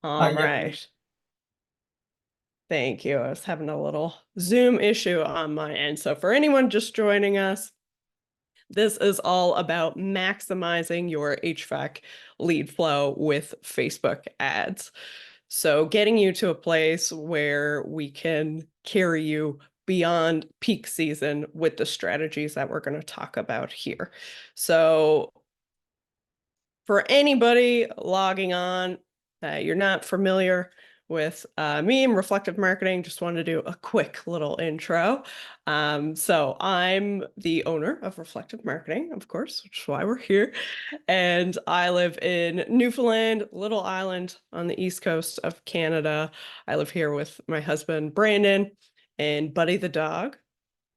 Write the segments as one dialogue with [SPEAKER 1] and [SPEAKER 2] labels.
[SPEAKER 1] All
[SPEAKER 2] Yeah.
[SPEAKER 1] right. Thank you. I was having a little Zoom issue on my end. So for anyone just joining us, this is all about maximizing your HVAC lead flow with Facebook ads. So getting you to a place where we can carry you beyond peak season with the strategies that we're going to talk about here. So for anybody logging on that you're not familiar with me and reflective marketing, just want to do a quick little intro. So I'm the owner of Reflective Marketing, of course, which is why we're here. And I live in Newfoundland, little island on the east coast of Canada. I live here with my husband, Brandon, and Buddy the dog.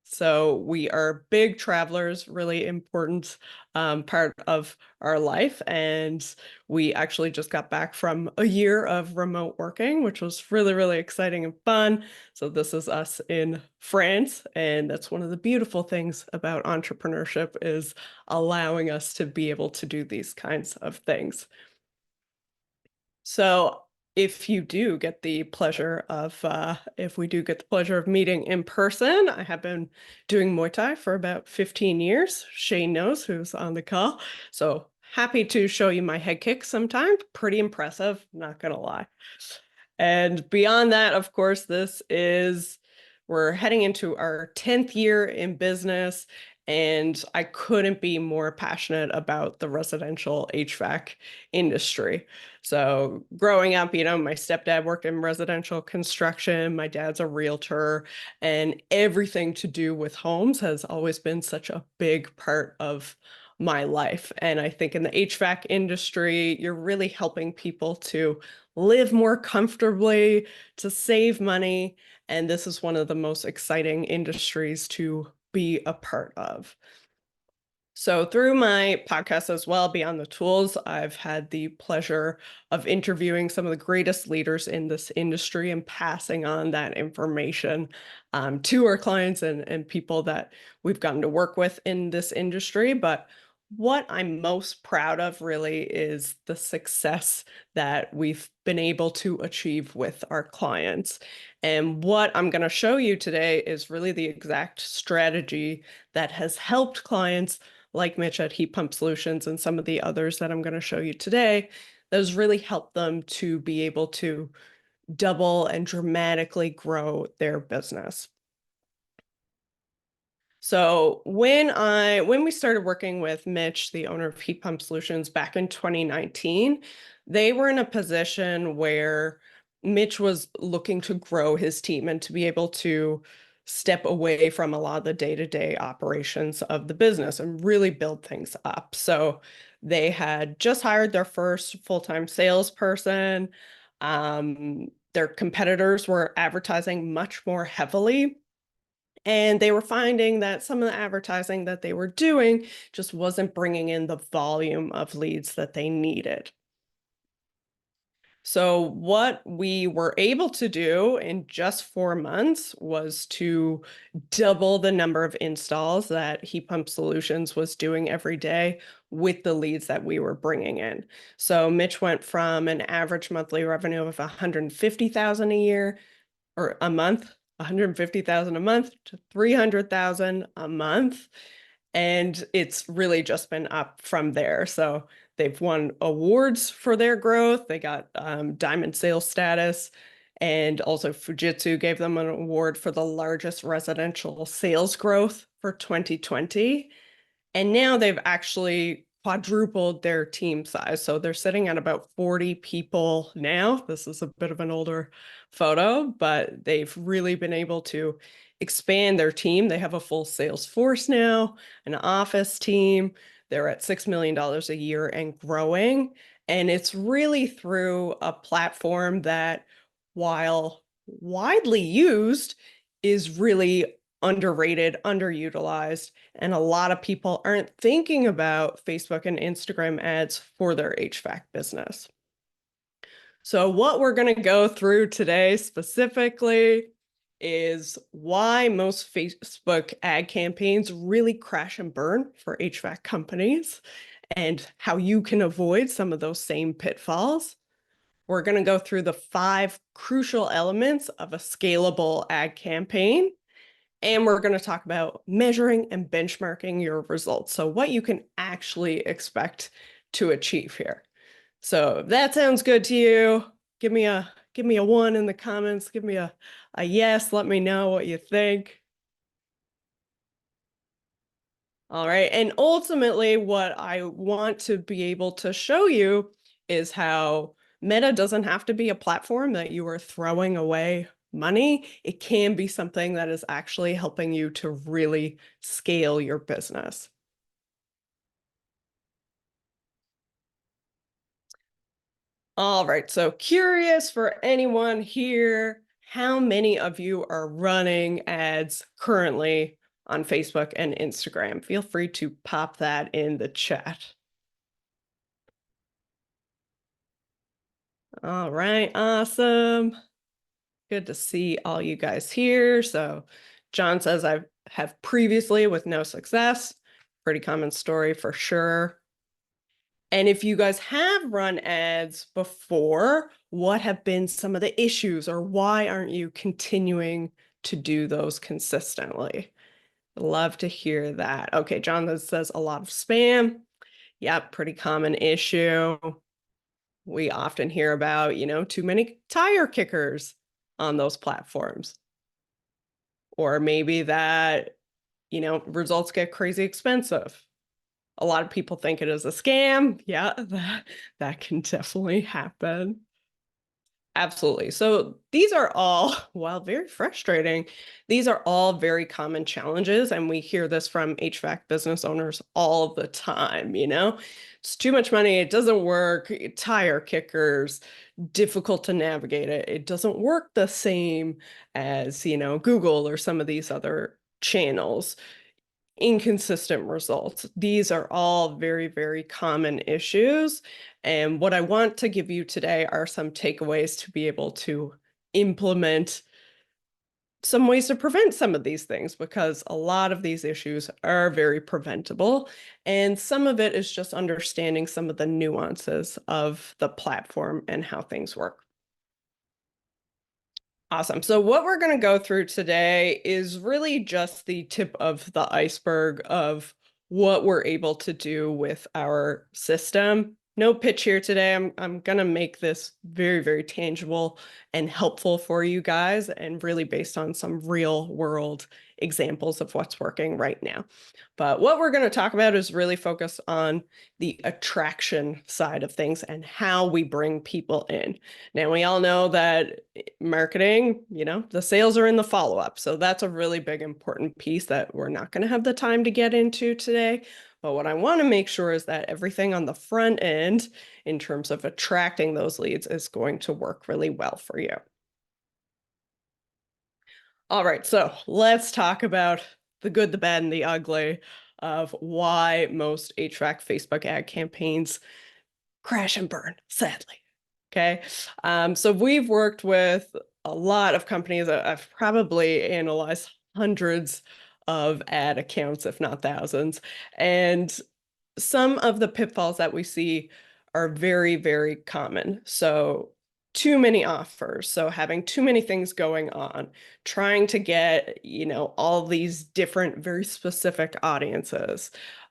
[SPEAKER 1] So we are big travelers, really important part of our life. And we actually just got back from a year of remote working, which was really, really exciting and fun. So this is us in France. And that's one of the beautiful things about entrepreneurship is allowing us to be able to do these kinds of things. So if you do get the pleasure of, if we do get the pleasure of meeting in person, I have been doing Muay Thai for about 15 years. Shane knows who's on the call. So happy to show you my head kicks sometime. Pretty impressive, not gonna lie. And beyond that, of course, we're heading into our 10th year in business, and I couldn't be more passionate about the residential HVAC industry. So growing up, my stepdad worked in residential construction, my dad's a realtor, and everything to do with homes has always been such a big part of my life. And I think in the HVAC industry, you're really helping people to live more comfortably, to save money. And this is one of the most exciting industries to be a part of. So, through my podcast as well, Beyond the Tools, I've had the pleasure of interviewing some of the greatest leaders in this industry and passing on that information to our clients and people that we've gotten to work with in this industry. But what I'm most proud of really is the success that we've been able to achieve with our clients. And what I'm going to show you today is really the exact strategy that has helped clients like Mitch at Heat Pump Solutions and some of the others that I'm going to show you today, those really help them to be able to double and dramatically grow their business. So when we started working with Mitch, the owner of Heat Pump Solutions back in 2019, they were in a position where Mitch was looking to grow his team and to be able to step away from a lot of the day-to-day operations of the business and really build things up. So they had just hired their first full-time salesperson. Their competitors were advertising much more heavily, and they were finding that some of the advertising that they were doing just wasn't bringing in the volume of leads that they needed. So what we were able to do in just 4 months was to double the number of installs that Heat Pump Solutions was doing every day with the leads that we were bringing in. So Mitch went from an average monthly revenue of 150,000 a year or a month, 150,000 a month to 300,000 a month. And it's really just been up from there. So they've won awards for their growth. They got diamond sales status. And also Fujitsu gave them an award for the largest residential sales growth for 2020. And now they've actually quadrupled their team size. So they're sitting at about 40 people now. This is a bit of an older photo, but they've really been able to expand their team. They have a full sales force now, an office team. They're at $6 million a year and growing. And it's really through a platform that, while widely used, is really underrated, underutilized, and a lot of people aren't thinking about Facebook and Instagram ads for their HVAC business. So what we're going to go through today specifically is why most Facebook ad campaigns really crash and burn for HVAC companies and how you can avoid some of those same pitfalls. We're going to go through the 5 crucial elements of a scalable ad campaign. And we're going to talk about measuring and benchmarking your results. So what you can actually expect to achieve here. So if that sounds good to you, give me a 1 in the comments. Give me a yes. Let me know what you think. All right. And ultimately, what I want to be able to show you is how Meta doesn't have to be a platform that you are throwing away money. It can be something that is actually helping you to really scale your business. All right. So curious for anyone here, how many of you are running ads currently on Facebook and Instagram? Feel free to pop that in the chat. All right, awesome. Good to see all you guys here. So John says I have previously with no success. Pretty common story for sure. And if you guys have run ads before, what have been some of the issues or why aren't you continuing to do those consistently? Love to hear that. Okay, John says a lot of spam. Yep, pretty common issue. We often hear about, too many tire kickers on those platforms. Or maybe that, results get crazy expensive. A lot of people think it is a scam. Yeah, that can definitely happen. Absolutely. So these are all, while very frustrating, these are all very common challenges. And we hear this from HVAC business owners all the time, It's too much money, it doesn't work, tire kickers, difficult to navigate it. It doesn't work the same as, Google or some of these other channels. Inconsistent results. These are all very, very common issues. And what I want to give you today are some takeaways to be able to implement some ways to prevent some of these things, because a lot of these issues are very preventable. And some of it is just understanding some of the nuances of the platform and how things work. Awesome. So what we're going to go through today is really just the tip of the iceberg of what we're able to do with our system. No pitch here today. I'm going to make this very, very tangible and helpful for you guys, and really based on some real world examples of what's working right now. But what we're going to talk about is really focus on the attraction side of things and how we bring people in. Now, we all know that marketing, the sales are in the follow-up. So that's a really big, important piece that we're not going to have the time to get into today. But what I want to make sure is that everything on the front end, in terms of attracting those leads, is going to work really well for you. All right, so let's talk about the good, the bad, and the ugly of why most HVAC Facebook ad campaigns crash and burn, sadly. Okay. So we've worked with a lot of companies. I've probably analyzed hundreds of ad accounts, if not thousands. And some of the pitfalls that we see are very, very common. So too many offers. So having too many things going on, trying to get, all these different, very specific audiences,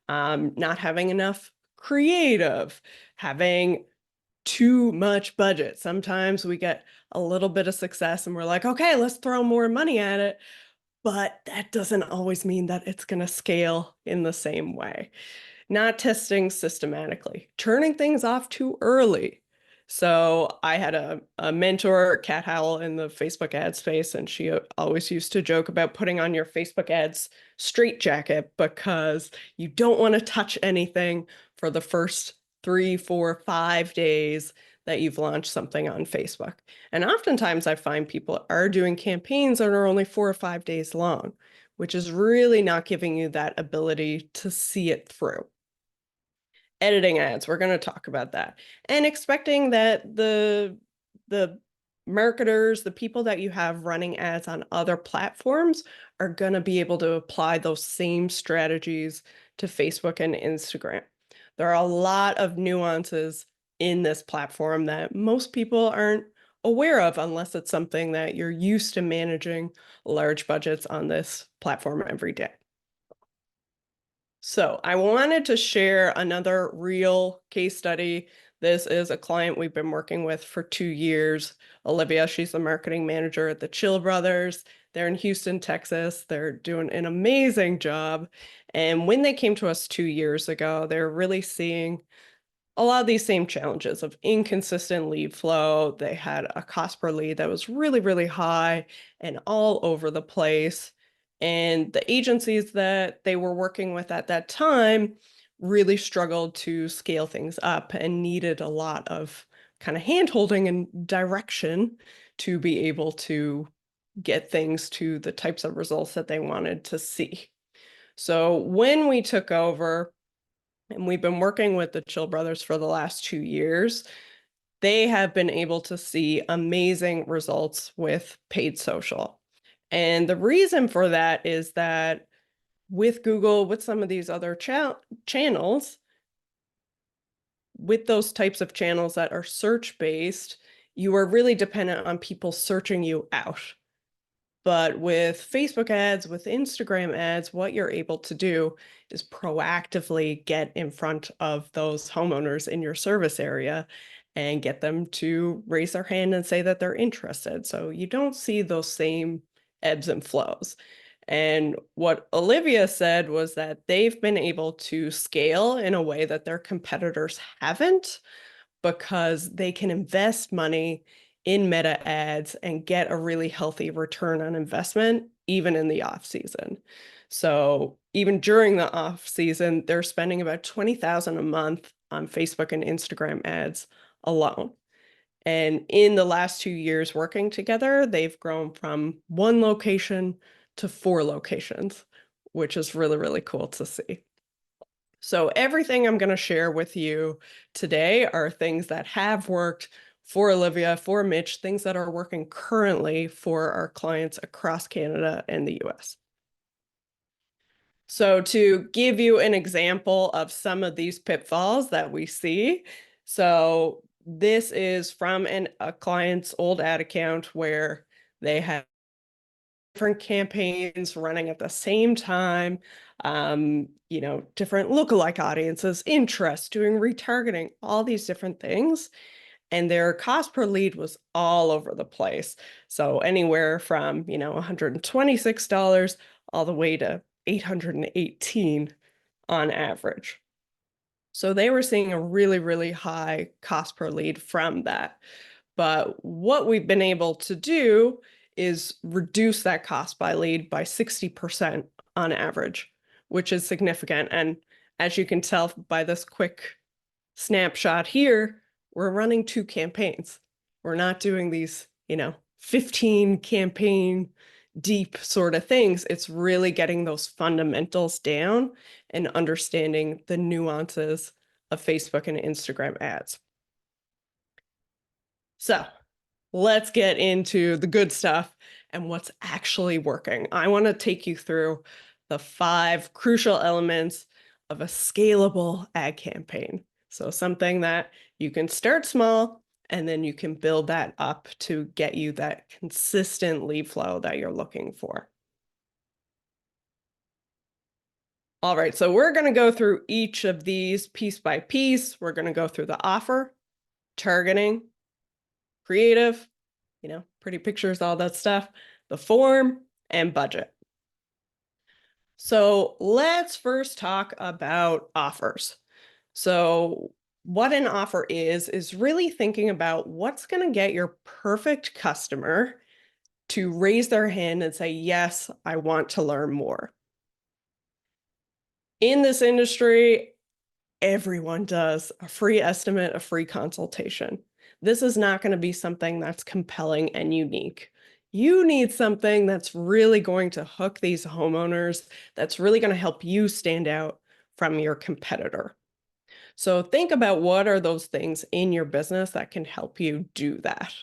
[SPEAKER 1] not having enough creative, having too much budget. Sometimes we get a little bit of success and we're like, okay, let's throw more money at it. But that doesn't always mean that it's going to scale in the same way. Not testing systematically, turning things off too early. So I had a mentor, Kat Howell, in the Facebook ad space, and she always used to joke about putting on your Facebook ads straitjacket, because you don't want to touch anything for the first 3, 4, 5 days that you've launched something on Facebook. And oftentimes I find people are doing campaigns that are only 4 or 5 days long, which is really not giving you that ability to see it through. Editing ads, we're going to talk about that. And expecting that the marketers, the people that you have running ads on other platforms, are going to be able to apply those same strategies to Facebook and Instagram. There are a lot of nuances in this platform that most people aren't aware of unless it's something that you're used to managing large budgets on this platform every day. So I wanted to share another real case study. This is a client we've been working with for 2 years. Olivia, she's the marketing manager at the Chill Brothers. They're in Houston, Texas. They're doing an amazing job. And when they came to us 2 years ago, they're really seeing a lot of these same challenges of inconsistent lead flow. They had a cost per lead that was really, really high and all over the place. And the agencies that they were working with at that time really struggled to scale things up and needed a lot of kind of hand-holding and direction to be able to get things to the types of results that they wanted to see. So when we took over, and we've been working with the Chill Brothers for the last 2 years, they have been able to see amazing results with paid social. And the reason for that is that with Google, with some of these other channels, with those types of channels that are search-based, you are really dependent on people searching you out. But with Facebook ads, with Instagram ads, what you're able to do is proactively get in front of those homeowners in your service area and get them to raise their hand and say that they're interested. So you don't see those same ebbs and flows. And what Olivia said was that they've been able to scale in a way that their competitors haven't, because they can invest money in meta ads and get a really healthy return on investment, even in the off season. So even during the off season, they're spending about $20,000 a month on Facebook and Instagram ads alone. And in the last 2 years working together, they've grown from 1 location to 4 locations, which is really, really cool to see. So everything I'm going to share with you today are things that have worked for Olivia, for Mitch, things that are working currently for our clients across Canada and the US. So to give you an example of some of these pitfalls that we see, so this is from a client's old ad account where they have different campaigns running at the same time, different lookalike audiences, interests, doing retargeting, all these different things. And their cost per lead was all over the place. So anywhere from, $126 all the way to $818 on average. So they were seeing a really, really high cost per lead from that. But what we've been able to do is reduce that cost by lead by 60% on average, which is significant. And as you can tell by this quick snapshot here, we're running 2 campaigns. We're not doing these, 15 campaign deep sort of things. It's really getting those fundamentals down and understanding the nuances of Facebook and Instagram ads. So let's get into the good stuff and what's actually working. I want to take you through the 5 crucial elements of a scalable ad campaign. So something that you can start small and then you can build that up to get you that consistent lead flow that you're looking for. All right, so we're going to go through each of these piece by piece. We're going to go through the offer, targeting, creative, pretty pictures, all that stuff, the form, and budget. So let's first talk about offers. So what an offer is really thinking about what's going to get your perfect customer to raise their hand and say, yes, I want to learn more. In this industry, everyone does a free estimate, a free consultation. This is not going to be something that's compelling and unique. You need something that's really going to hook these homeowners, that's really going to help you stand out from your competitor. So think about what are those things in your business that can help you do that.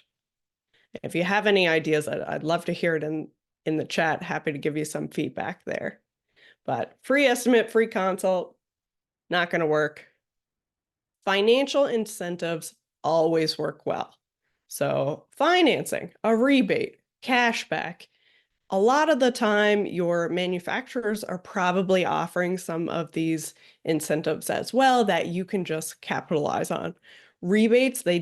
[SPEAKER 1] If you have any ideas, I'd love to hear it in the chat. Happy to give you some feedback there. But free estimate, free consult, not going to work. financial incentives always work well. So financing, a rebate, cashback. A lot of the time, your manufacturers are probably offering some of these incentives as well that you can just capitalize on. Rebates, they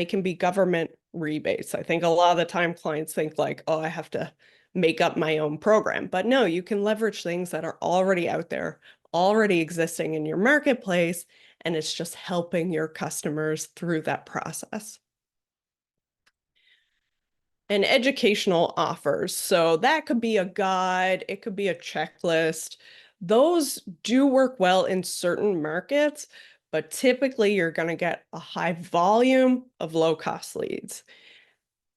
[SPEAKER 1] can be government rebates. I think a lot of the time clients think like, oh, I have to make up my own program. But no, you can leverage things that are already out there, already existing in your marketplace, and it's just helping your customers through that process. And educational offers. So that could be a guide, it could be a checklist. Those do work well in certain markets, but typically you're going to get a high volume of low cost leads.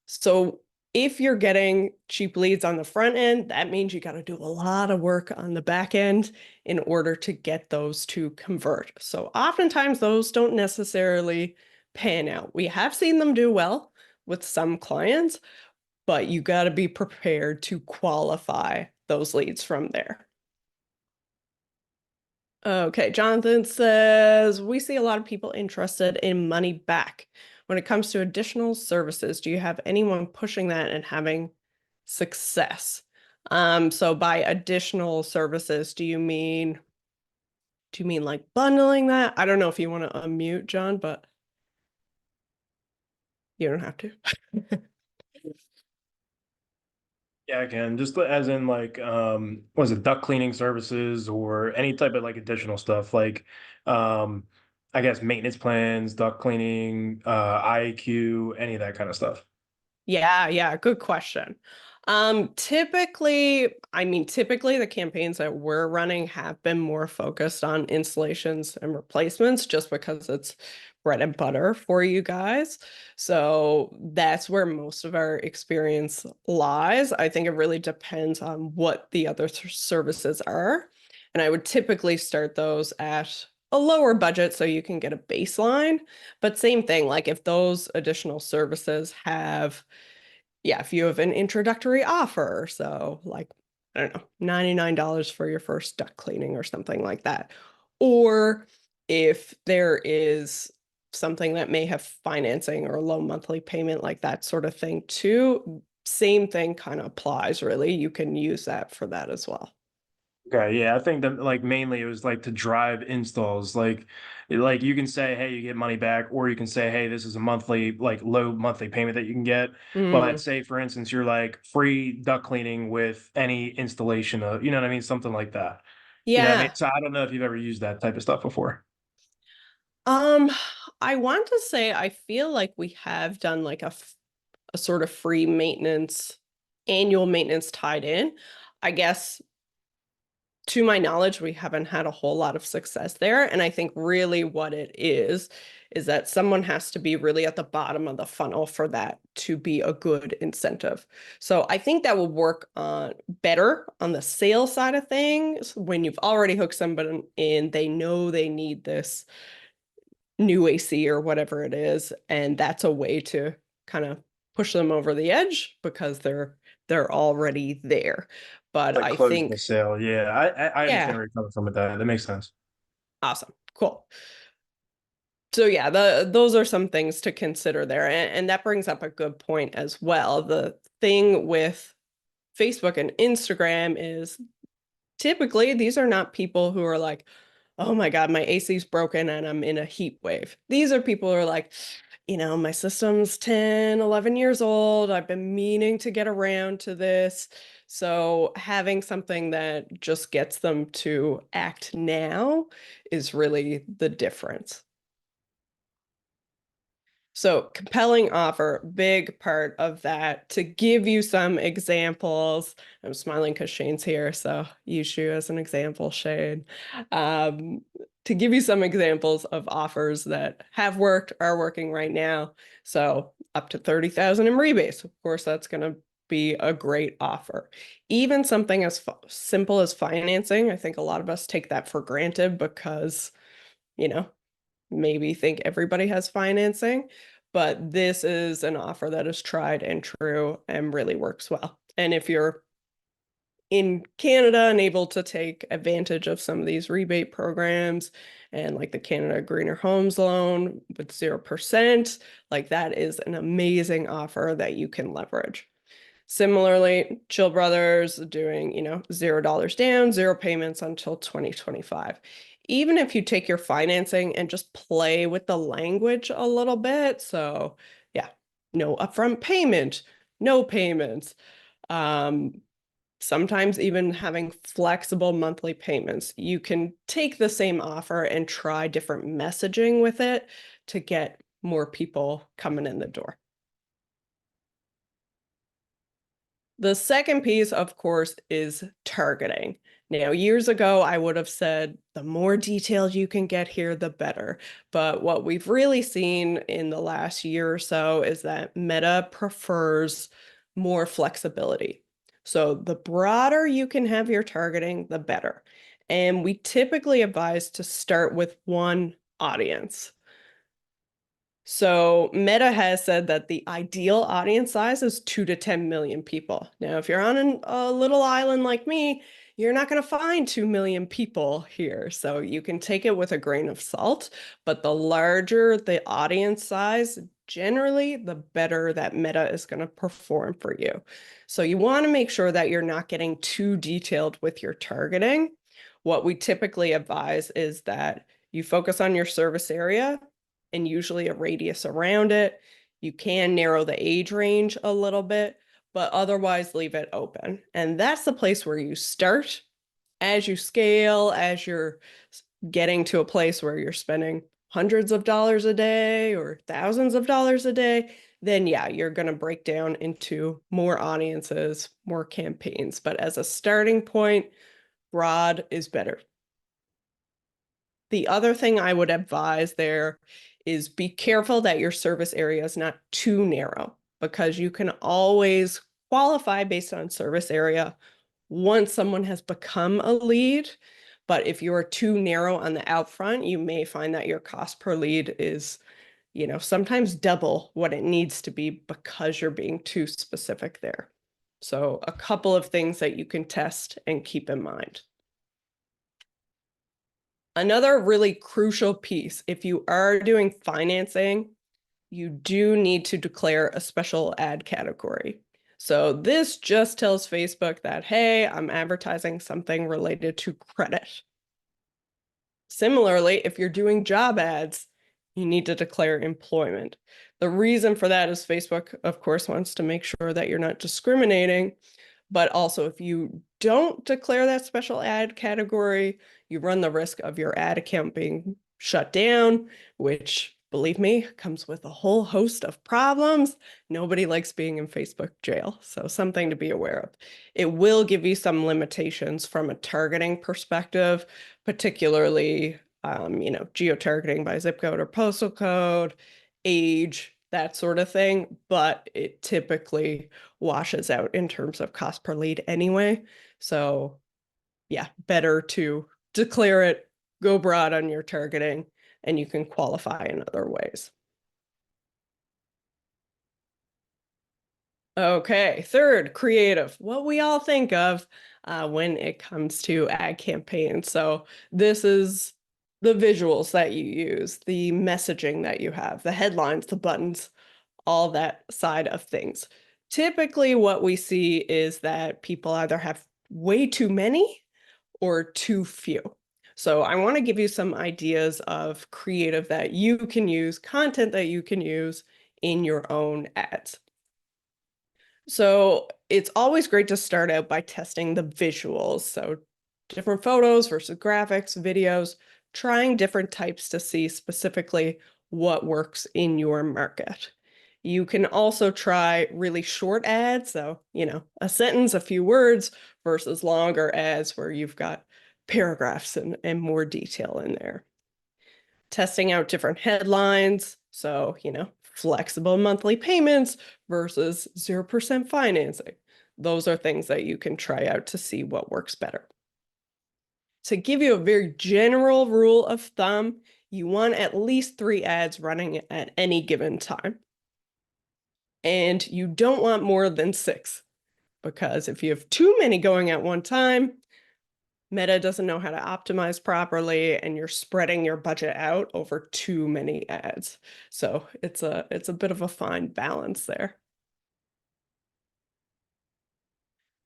[SPEAKER 1] So if you're getting cheap leads on the front end, that means you got to do a lot of work on the back end in order to get those to convert. So oftentimes those don't necessarily pan out. We have seen them do well with some clients, but you got to be prepared to qualify those leads from there. Okay, Jonathan says, we see a lot of people interested in money back. When it comes to additional services, do you have anyone pushing that and having success? So by additional services, do you mean like bundling that? I don't know if you want to unmute, John, but you don't have to.
[SPEAKER 2] Yeah, I can. Just as in like was it duct cleaning services or any type of like additional stuff like um I guess maintenance plans, duct cleaning, IAQ, any of that kind of stuff.
[SPEAKER 1] Yeah, good question. Typically the campaigns that we're running have been more focused on installations and replacements just because it's bread and butter for you guys. So that's where most of our experience lies. I think it really depends on what the other services are. And I would typically start those at a lower budget so you can get a baseline. But same thing, like if those additional services have, yeah, if you have an introductory offer, so like, I don't know, $99 for your first duct cleaning or something like that. Or if there is something that may have financing or a low monthly payment, like that sort of thing too, same thing kind of applies, really. You can use that for that as well.
[SPEAKER 2] Okay, yeah, I think that like mainly it was like to drive installs. Like you can say, hey, you get money back, or you can say, hey, this is a monthly, like low monthly payment that you can get. But
[SPEAKER 1] Mm,
[SPEAKER 2] say, for instance, you're like free duct cleaning with any installation of, you know what I mean? Something like that. You know what I mean?
[SPEAKER 1] yeah.
[SPEAKER 2] So I don't know if you've ever used that type of stuff before.
[SPEAKER 1] Um, I want to say I feel like we have done like a sort of free maintenance, annual maintenance tied in. I guess to my knowledge, we haven't had a whole lot of success there. And I think really what it is that someone has to be really at the bottom of the funnel for that to be a good incentive. So I think that will work on better on the sales side of things when you've already hooked somebody in, they know they need this new AC or whatever it is, and that's a way to kind of push them over the edge because they're already there. But
[SPEAKER 2] Like
[SPEAKER 1] I
[SPEAKER 2] closing the
[SPEAKER 1] think,
[SPEAKER 2] sale. Yeah, I understand
[SPEAKER 1] yeah,
[SPEAKER 2] where you're coming from with that. That makes sense.
[SPEAKER 1] awesome, cool. So yeah, those are some things to consider there, and that brings up a good point as well. The thing with Facebook and Instagram is typically these are not people who are like, oh my God, my AC's broken and I'm in a heat wave. These are people who are like, my system's 10, 11 years old. I've been meaning to get around to this. So having something that just gets them to act now is really the difference. So compelling offer, big part of that. To give you some examples, I'm smiling because Shane's here, so use you as an example, Shane. Um, to give you some examples of offers that have worked, are working right now. So up to 30,000 in rebates. Of course, that's going to be a great offer. Even something as simple as financing, I think a lot of us take that for granted because, you know, maybe think everybody has financing, but this is an offer that is tried and true and really works well. And if you're in Canada and able to take advantage of some of these rebate programs and like the Canada Greener Homes loan with 0%, like that is an amazing offer that you can leverage. Similarly, Chill Brothers doing, $0 down, zero payments until 2025. Even if you take your financing and just play with the language a little bit, so yeah, no upfront payment, no payments. Um, Sometimes even having flexible monthly payments. You can take the same offer and try different messaging with it to get more people coming in the door. The second piece, of course, is targeting. Now, years ago, I would have said the more detailed you can get here, the better. But what we've really seen in the last year or so is that Meta prefers more flexibility. So the broader you can have your targeting, the better. And we typically advise to start with one audience. So Meta has said that the ideal audience size is 2 to 10 million people. Now, if you're on a little island like me, you're not going to find 2 million people here. So you can take it with a grain of salt, but the larger the audience size, generally, the better that Meta is going to perform for you. So you want to make sure that you're not getting too detailed with your targeting. What we typically advise is that you focus on your service area and usually a radius around it. You can narrow the age range a little bit, but otherwise leave it open. And that's the place where you start. As you scale, as you're getting to a place where you're spending hundreds of dollars a day or thousands of dollars a day, then yeah, you're going to break down into more audiences, more campaigns. But as a starting point, broad is better. The other thing I would advise there is be careful that your service area is not too narrow because you can always qualify based on service area once someone has become a lead. But if you are too narrow on the outfront, you may find that your cost per lead is, sometimes double what it needs to be because you're being too specific there. So a couple of things that you can test and keep in mind. Another really crucial piece, if you are doing financing, you do need to declare a special ad category. So this just tells Facebook that, hey, I'm advertising something related to credit. Similarly, if you're doing job ads, you need to declare employment. The reason for that is Facebook, of course, wants to make sure that you're not discriminating. But also, if you don't declare that special ad category, you run the risk of your ad account being shut down, which, believe me, comes with a whole host of problems. Nobody likes being in Facebook jail, so something to be aware of. It will give you some limitations from a targeting perspective, particularly, geo-targeting by zip code or postal code, age, that sort of thing, but it typically washes out in terms of cost per lead anyway. So yeah, better to declare it, go broad on your targeting, and you can qualify in other ways. Okay, third, creative. What we all think of when it comes to ad campaigns. So this is the visuals that you use, the messaging that you have, the headlines, the buttons, all that side of things. Typically, what we see is that people either have way too many or too few. So I want to give you some ideas of creative that you can use, content that you can use in your own ads. So it's always great to start out by testing the visuals. So different photos versus graphics, videos, trying different types to see specifically what works in your market. You can also try really short ads. So, a sentence, a few words versus longer ads where you've got paragraphs and more detail in there. Testing out different headlines. So, flexible monthly payments versus 0% financing. Those are things that you can try out to see what works better. To give you a very general rule of thumb, you want at least 3 ads running at any given time. And you don't want more than 6 because if you have too many going at one time, Meta doesn't know how to optimize properly and you're spreading your budget out over too many ads. So it's a bit of a fine balance there.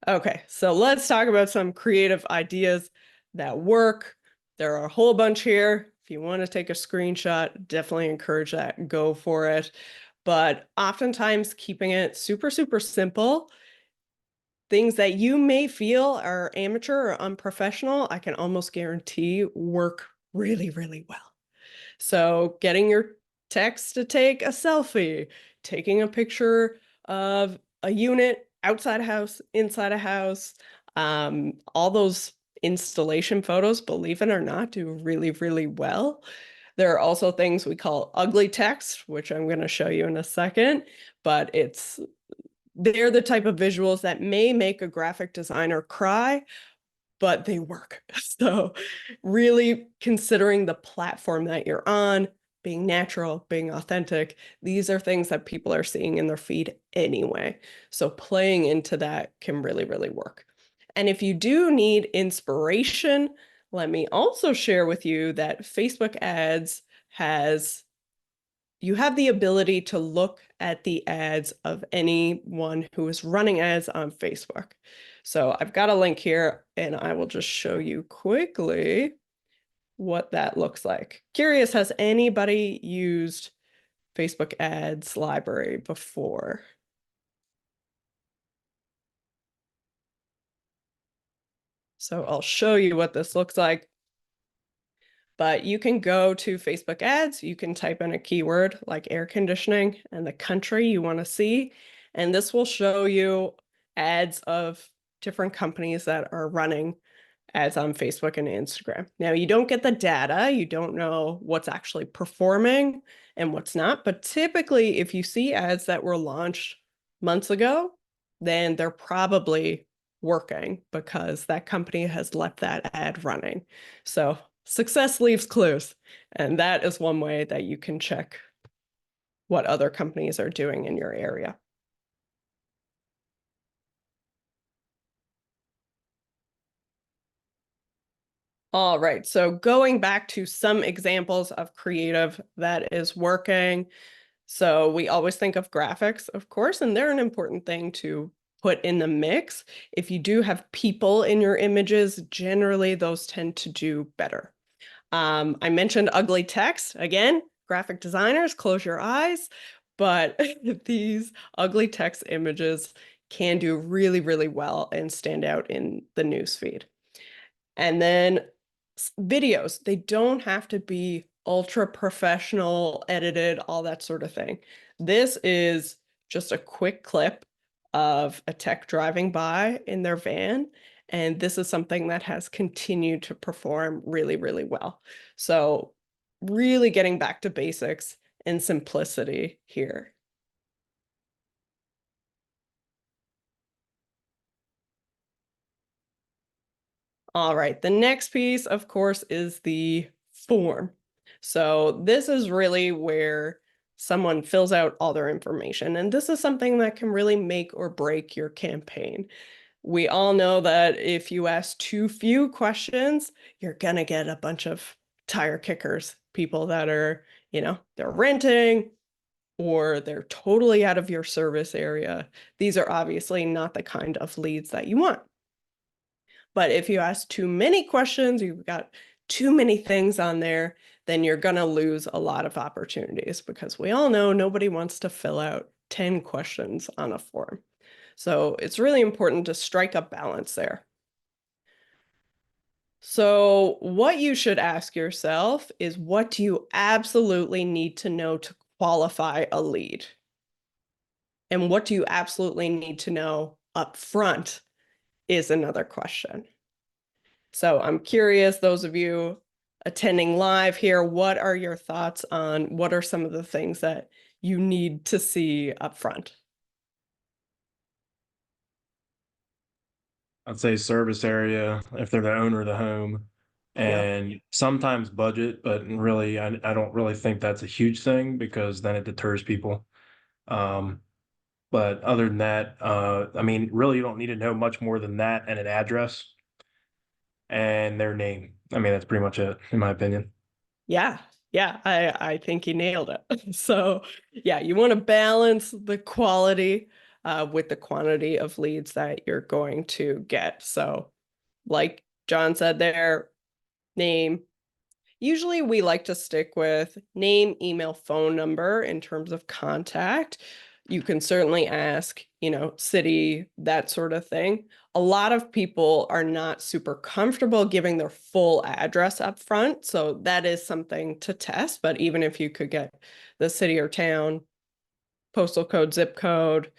[SPEAKER 1] Okay, so let's talk about some creative ideas that work. There are a whole bunch here. If you want to take a screenshot, definitely encourage that. Go for it. But oftentimes keeping it super, super simple, things that you may feel are amateur or unprofessional, I can almost guarantee work really, really well. So getting your text to take a selfie, taking a picture of a unit outside a house, inside a house, all those installation photos, believe it or not, do really, really well. There are also things we call ugly text, which I'm going to show you in a second, but they're the type of visuals that may make a graphic designer cry, but they work. So really considering the platform that you're on, being natural, being authentic, these are things that people are seeing in their feed anyway. So playing into that can really, really work. And if you do need inspiration, let me also share with you that Facebook ads you have the ability to look at the ads of anyone who is running ads on Facebook. So I've got a link here and I will just show you quickly what that looks like. Curious, has anybody used Facebook ads library before? So I'll show you what this looks like. But you can go to Facebook ads, you can type in a keyword like air conditioning and the country you want to see, and this will show you ads of different companies that are running ads on Facebook and Instagram. Now, you don't get the data, you don't know what's actually performing and what's not, but typically if you see ads that were launched months ago, then they're probably working because that company has left that ad running. So success leaves clues, and that is one way that you can check what other companies are doing in your area. All right, so going back to some examples of creative that is working. So we always think of graphics, of course, and they're an important thing to put in the mix. If you do have people in your images, generally those tend to do better. I mentioned ugly text. Again, graphic designers, close your eyes, but these ugly text images can do really, really well and stand out in the newsfeed. And then videos, they don't have to be ultra professional, edited, all that sort of thing. This is just a quick clip of a tech driving by in their van. And this is something that has continued to perform really, really well. So really getting back to basics and simplicity here. All right, the next piece, of course, is the form. So this is really where someone fills out all their information. And this is something that can really make or break your campaign. We all know that if you ask too few questions, you're gonna get a bunch of tire kickers, people that are, they're renting or they're totally out of your service area. These are obviously not the kind of leads that you want. But if you ask too many questions, you've got too many things on there, then you're going to lose a lot of opportunities because we all know nobody wants to fill out 10 questions on a form. So it's really important to strike a balance there. So what you should ask yourself is, what do you absolutely need to know to qualify a lead? And what do you absolutely need to know up front is another question. So I'm curious, those of you attending live here, what are your thoughts on what are some of the things that you need to see up front?
[SPEAKER 2] I'd say service area if they're the owner of the home,
[SPEAKER 1] Yeah.
[SPEAKER 2] and sometimes budget, but really, I don't really think that's a huge thing because then it deters people. Um, But other than that, I mean, really, you don't need to know much more than that and an address and their name. I mean, that's pretty much it, in my opinion.
[SPEAKER 1] Yeah, yeah, I think you nailed it. So yeah, you want to balance the quality with the quantity of leads that you're going to get. So like John said there, name. Usually we like to stick with name, email, phone number in terms of contact. You can certainly ask, city, that sort of thing. A lot of people are not super comfortable giving their full address up front, so that is something to test. But even if you could get the city or town, postal code, zip code,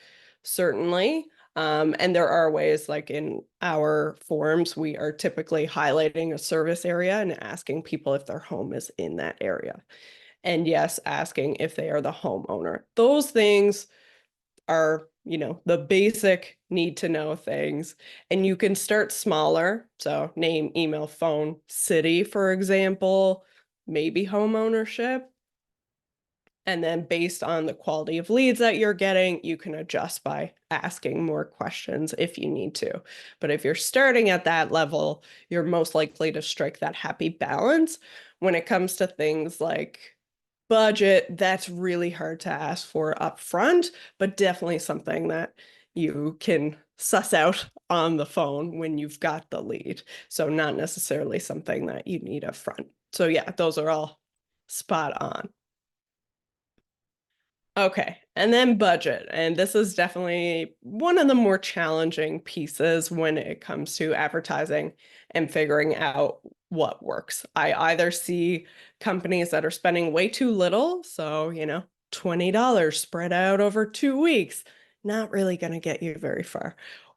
[SPEAKER 1] certainly. And there are ways, like in our forms, we are typically highlighting a service area and asking people if their home is in that area. And yes, asking if they are the homeowner. Those things are, the basic need to know things. And you can start smaller. So name, email, phone, city, for example, maybe home ownership. And then based on the quality of leads that you're getting, you can adjust by asking more questions if you need to. But if you're starting at that level, you're most likely to strike that happy balance. When it comes to things like budget, that's really hard to ask for upfront, but definitely something that you can suss out on the phone when you've got the lead. So not necessarily something that you need upfront. So yeah, those are all spot on. Okay, and then budget. And this is definitely one of the more challenging pieces when it comes to advertising and figuring out what works. I either see companies that are spending way too little, so, $20 spread out over 2 weeks, not really going to get you very far.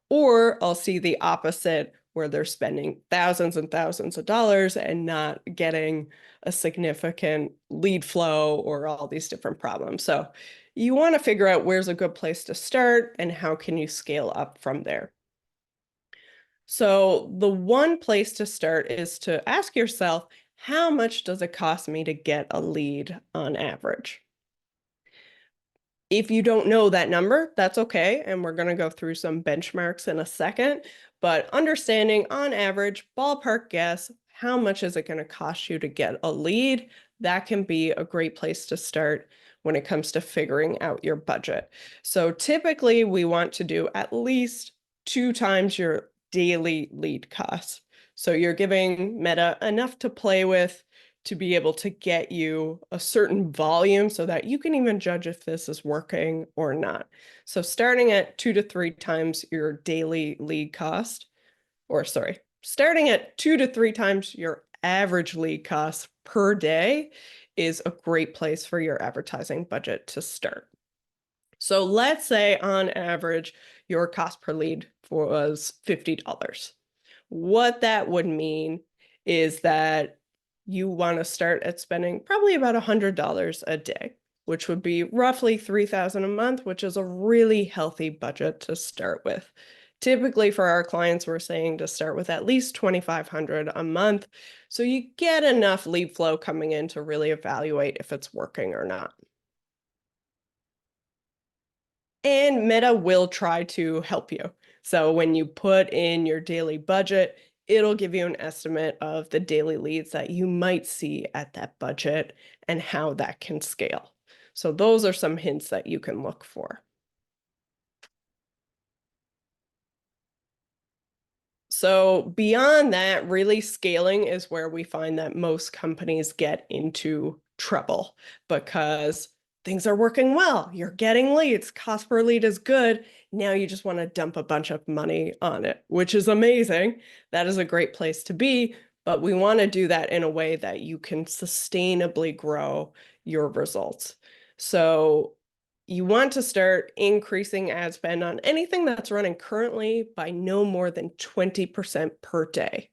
[SPEAKER 1] Or I'll see the opposite where they're spending thousands and thousands of dollars and not getting a significant lead flow or all these different problems. So you want to figure out where's a good place to start and how can you scale up from there. So the one place to start is to ask yourself, how much does it cost me to get a lead on average? If you don't know that number, that's okay. And we're going to go through some benchmarks in a second. But understanding on average, ballpark guess, how much is it going to cost you to get a lead? That can be a great place to start when it comes to figuring out your budget. So typically we want to do at least 2 times your daily lead costs. So you're giving Meta enough to play with to be able to get you a certain volume so that you can even judge if this is working or not. So starting at 2 to 3 times your daily lead cost, or sorry, starting at 2 to 3 times your average lead cost per day is a great place for your advertising budget to start. So let's say on average, your cost per lead was $50. What that would mean is that you want to start at spending probably about $100 a day, which would be roughly $3,000 a month, which is a really healthy budget to start with. Typically for our clients, we're saying to start with at least $2,500 a month. So you get enough lead flow coming in to really evaluate if it's working or not. And Meta will try to help you. So when you put in your daily budget, it'll give you an estimate of the daily leads that you might see at that budget and how that can scale. So those are some hints that you can look for. So beyond that, really scaling is where we find that most companies get into trouble because things are working well. You're getting leads, cost per lead is good. Now you just want to dump a bunch of money on it, which is amazing. That is a great place to be, but we want to do that in a way that you can sustainably grow your results. So you want to start increasing ad spend on anything that's running currently by no more than 20% per day.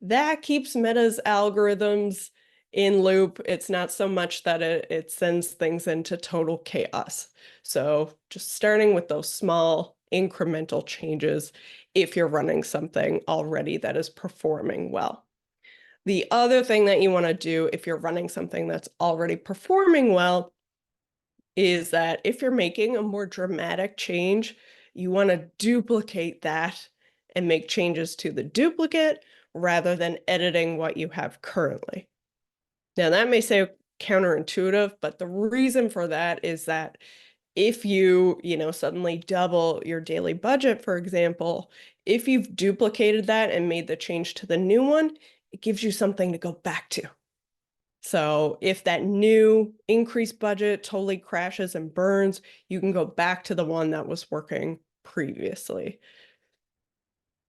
[SPEAKER 1] That keeps Meta's algorithms in loop. It's not so much that it sends things into total chaos. So just starting with those small incremental changes if you're running something already that is performing well. The other thing that you want to do if you're running something that's already performing well is that if you're making a more dramatic change, you want to duplicate that and make changes to the duplicate rather than editing what you have currently. Now, that may sound counterintuitive, but the reason for that is that if you suddenly double your daily budget, for example, if you've duplicated that and made the change to the new one, it gives you something to go back to. So if that new increased budget totally crashes and burns, you can go back to the one that was working previously.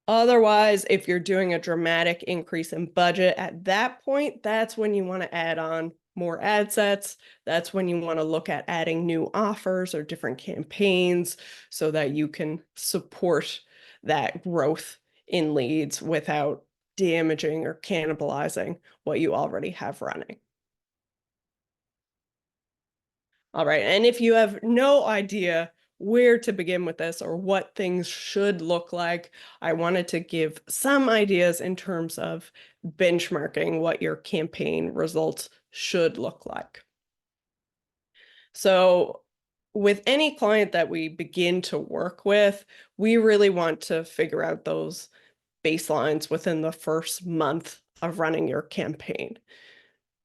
[SPEAKER 1] Otherwise, if you're doing a dramatic increase in budget at that point, that's when you want to add on more ad sets. That's when you want to look at adding new offers or different campaigns so that you can support that growth in leads without damaging or cannibalizing what you already have running. All right, and if you have no idea where to begin with this or what things should look like, I wanted to give some ideas in terms of benchmarking what your campaign results should look like. So with any client that we begin to work with, we really want to figure out those baselines within the first month of running your campaign.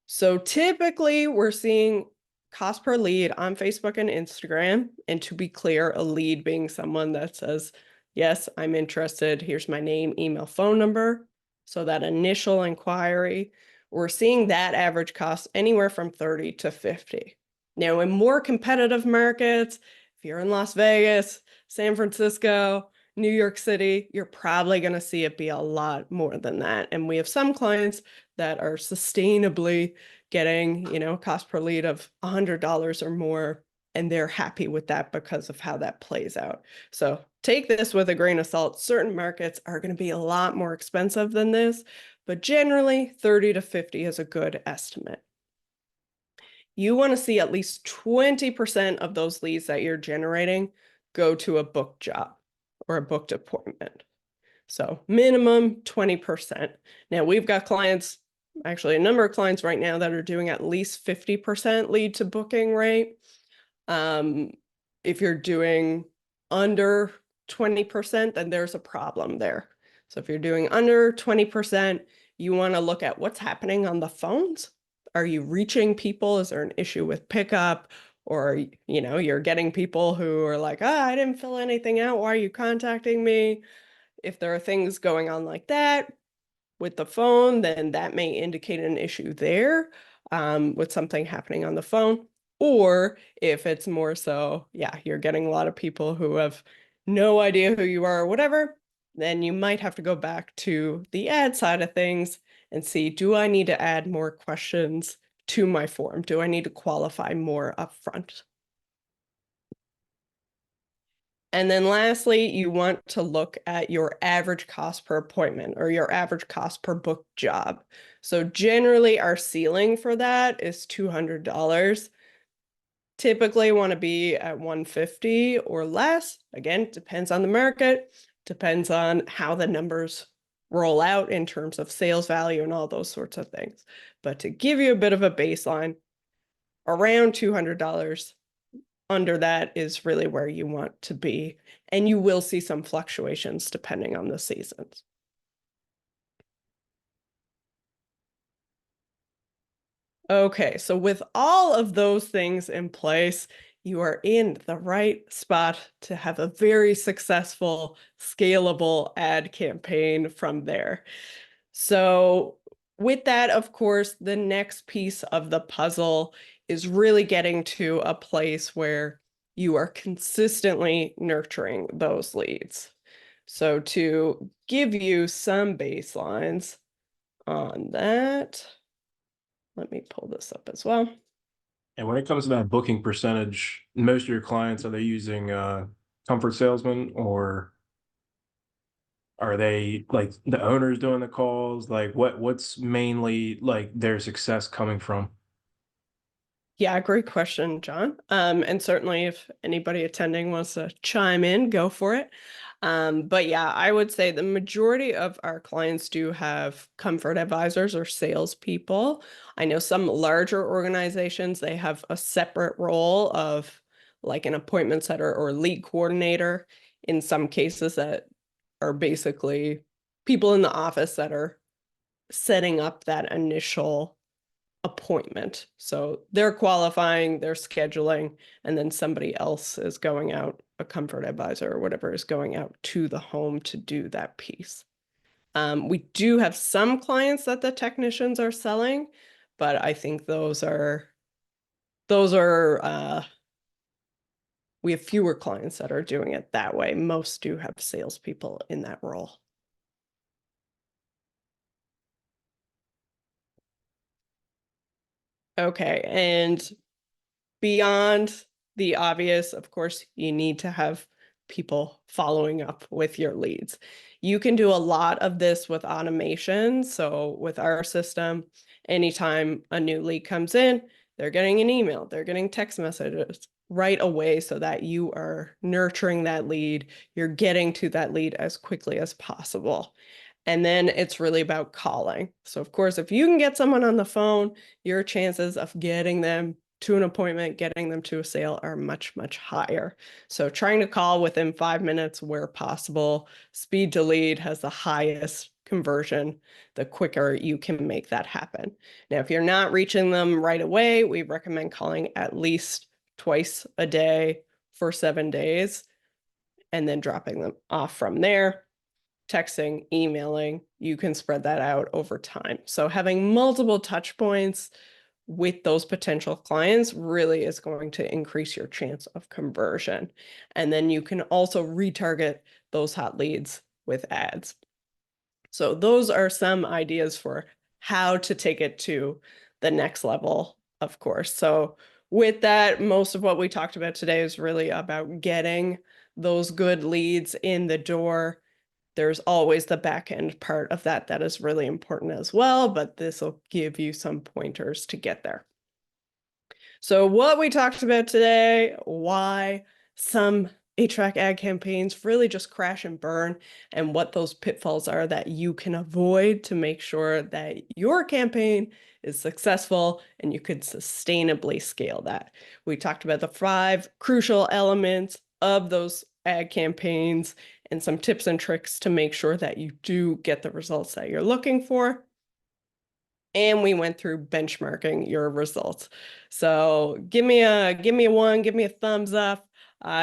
[SPEAKER 1] So typically we're seeing cost per lead on Facebook and Instagram. And to be clear, a lead being someone that says, yes, I'm interested. Here's my name, email, phone number. So that initial inquiry, we're seeing that average cost anywhere from 30 to 50. Now, in more competitive markets, if you're in Las Vegas, San Francisco, New York City, you're probably going to see it be a lot more than that. And we have some clients that are sustainably getting, cost per lead of $100 or more, and they're happy with that because of how that plays out. So take this with a grain of salt. Certain markets are going to be a lot more expensive than this, but generally 30 to 50 is a good estimate. You want to see at least 20% of those leads that you're generating go to a booked job or a booked appointment. So minimum 20%. Now we've got clients, actually a number of clients right now that are doing at least 50% lead to booking rate. If you're doing under 20%, then there's a problem there. So if you're doing under 20%, you want to look at what's happening on the phones. Are you reaching people? Is there an issue with pickup? Or, you're getting people who are like, I didn't fill anything out. Why are you contacting me? If there are things going on like that with the phone, then that may indicate an issue there with something happening on the phone. Or if it's more so, yeah, you're getting a lot of people who have no idea who you are or whatever, then you might have to go back to the ad side of things and see, do I need to add more questions to my form? Do I need to qualify more upfront? And then lastly, you want to look at your average cost per appointment or your average cost per book job. So generally our ceiling for that is $200. Typically want to be at 150 or less. Again, depends on the market, depends on how the numbers roll out in terms of sales value and all those sorts of things. But to give you a bit of a baseline, around $200. Under that is really where you want to be. And you will see some fluctuations depending on the seasons. Okay, so with all of those things in place, you are in the right spot to have a very successful, scalable ad campaign from there. So with that, of course, the next piece of the puzzle is really getting to a place where you are consistently nurturing those leads. So to give you some baselines on that, let me pull this up as well.
[SPEAKER 2] And when it comes to that booking percentage, most of your clients, are they using comfort salesman, or are they like the owners doing the calls? Like what's mainly like their success coming from?
[SPEAKER 1] Yeah, great question, John. And certainly if anybody attending wants to chime in, go for it. But yeah, I would say the majority of our clients do have comfort advisors or salespeople. I know some larger organizations, they have a separate role of like an appointment setter or lead coordinator in some cases that are basically people in the office that are setting up that initial appointment. So they're qualifying, they're scheduling, and then somebody else is going out, a comfort advisor or whatever is going out to the home to do that piece. We do have some clients that the technicians are selling, but I think those are we have fewer clients that are doing it that way. Most do have salespeople in that role. Okay, and beyond the obvious, of course, you need to have people following up with your leads. You can do a lot of this with automation. So with our system, anytime a new lead comes in, they're getting an email, they're getting text messages right away so that you are nurturing that lead. You're getting to that lead as quickly as possible. And then it's really about calling. So of course, if you can get someone on the phone, your chances of getting them to an appointment, getting them to a sale are much, much higher. So trying to call within 5 minutes where possible, speed to lead has the highest conversion, the quicker you can make that happen. Now, if you're not reaching them right away, we recommend calling at least twice a day for 7 days and then dropping them off from there. Texting, emailing, you can spread that out over time. So having multiple touch points with those potential clients really is going to increase your chance of conversion. And then you can also retarget those hot leads with ads. So those are some ideas for how to take it to the next level, of course. So with that, most of what we talked about today is really about getting those good leads in the door. There's always the back end part of that that is really important as well, but this will give you some pointers to get there. So what we talked about today, why some HVAC ad campaigns really just crash and burn, and what those pitfalls are that you can avoid to make sure that your campaign is successful and you could sustainably scale that. We talked about the 5 crucial elements of those ad campaigns and some tips and tricks to make sure that you do get the results that you're looking for. And we went through benchmarking your results. So give me a 1, give me a thumbs up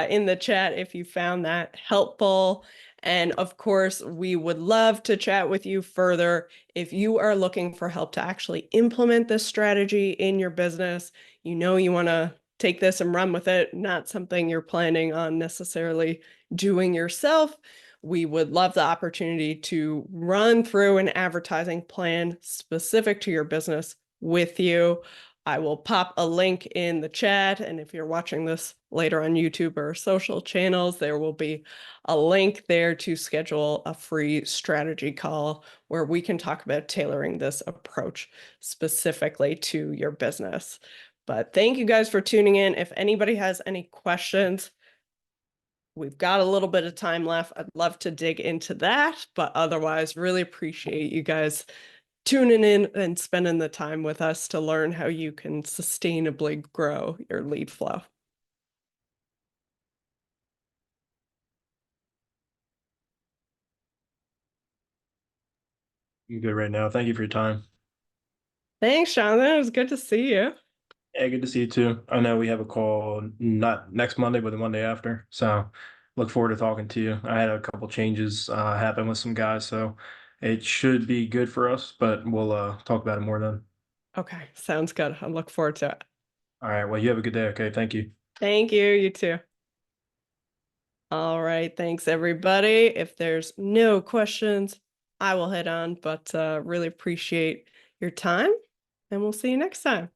[SPEAKER 1] in the chat if you found that helpful. And of course, we would love to chat with you further. If you are looking for help to actually implement this strategy in your business, you know you want to take this and run with it, not something you're planning on necessarily doing yourself, we would love the opportunity to run through an advertising plan specific to your business with you. I will pop a link in the chat, and if you're watching this later on YouTube or social channels, there will be a link there to schedule a free strategy call where we can talk about tailoring this approach specifically to your business. But thank you guys for tuning in. If anybody has any questions, we've got a little bit of time left. I'd love to dig into that, but otherwise, really appreciate you guys tuning in and spending the time with us to learn how you can sustainably grow your lead flow.
[SPEAKER 2] I'm good right now. Thank you for your time.
[SPEAKER 1] Thanks, Jonathan. It was good to see you.
[SPEAKER 2] Yeah, good to see you too. I know we have a call not next Monday, but the Monday after. So look forward to talking to you. I had a couple changes happen with some guys, so it should be good for us, but we'll talk about it more then.
[SPEAKER 1] Okay, sounds good. I look forward to it.
[SPEAKER 2] All right. Well, you have a good day. Okay. Thank you.
[SPEAKER 1] Thank you. You too. All right. Thanks, everybody. If there's no questions, I will head on, but really appreciate your time, and we'll see you next time.